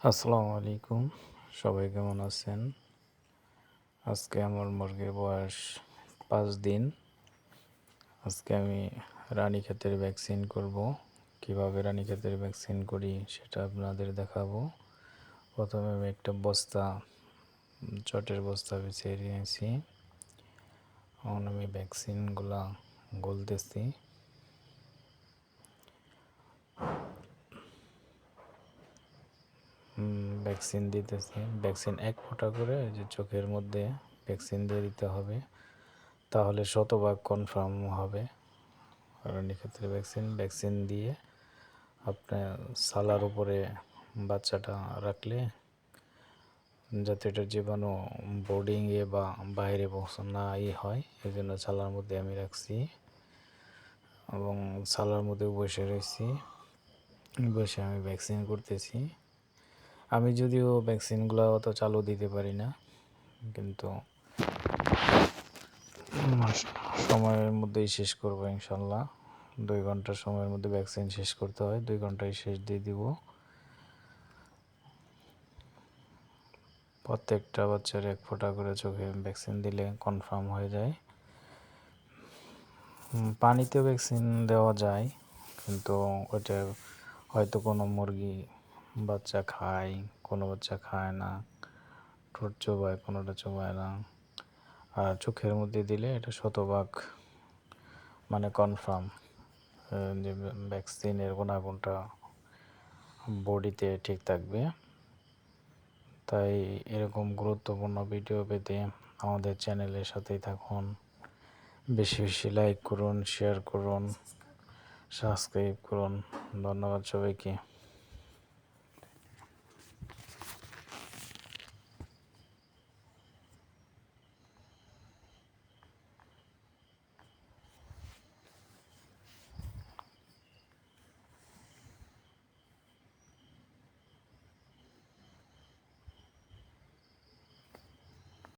আসসালামু আলাইকুম। সবাই কেমন আছেন? আজকে আমার মুরগির বয়স ৫ দিন। আজকে আমি রানীক্ষেতের ভ্যাকসিন করব। কিভাবে রানীক্ষেতের ভ্যাকসিন করি সেটা আপনাদের দেখাবো। প্রথমে আমি একটা বস্তা, চটের বস্তা বিছিয়ে নিয়েছি। এখন আমি ভ্যাকসিনগুলা গলতেছি। ভ্যাকসিন দিতেছি। ভ্যাকসিন ১ ফোঁটা করে যে চোখের মধ্যে ভ্যাকসিন দিয়ে দিতে হবে। তাহলে শতভাগ কনফার্ম হবে রানীক্ষেতের ভ্যাকসিন দিয়ে আপনার সালার উপরে বাচ্চাটা রাখলে যাতে এটার জীবাণু বোর্ডিংয়ে বা বাইরে না হয়, এই জন্য সালার মধ্যে আমি রাখছি এবং সালার মধ্যে বসে রয়েছি। বসে আমি ভ্যাকসিন করতেছি। আমি যদিও ভ্যাকসিনগুলো অত চালু দিতে পারি না, কিন্তু সময়ের মধ্যেই শেষ করবো ইনশাল্লাহ। 2 ঘন্টা সময়ের মধ্যে ভ্যাকসিন শেষ করতে হয়, 2 ঘন্টায় শেষ দিয়ে দিব। প্রত্যেকটা বাচ্চার 1 ফোঁটা করে চোখে ভ্যাকসিন দিলে কনফার্ম হয়ে যায়। পানিতেও ভ্যাকসিন দেওয়া যায়, কিন্তু ওইটা হয়তো কোনো মুরগি বাচ্চা খায়, কোনো বাচ্চা খায় না, ঠোঁট চোবায়, কোনোটা চোবায় না। আর চোখের মধ্যে দিলে এটা শতভাগ কনফার্ম যে ভ্যাকসিনের গুণাগুণটা বডিতে ঠিক থাকবে। তাই এরকম গুরুত্বপূর্ণ ভিডিও পেতে আমাদের চ্যানেলের সাথেই থাকুন। বেশি বেশি লাইক করুন, শেয়ার করুন, সাবস্ক্রাইব করুন। ধন্যবাদ সবাইকে।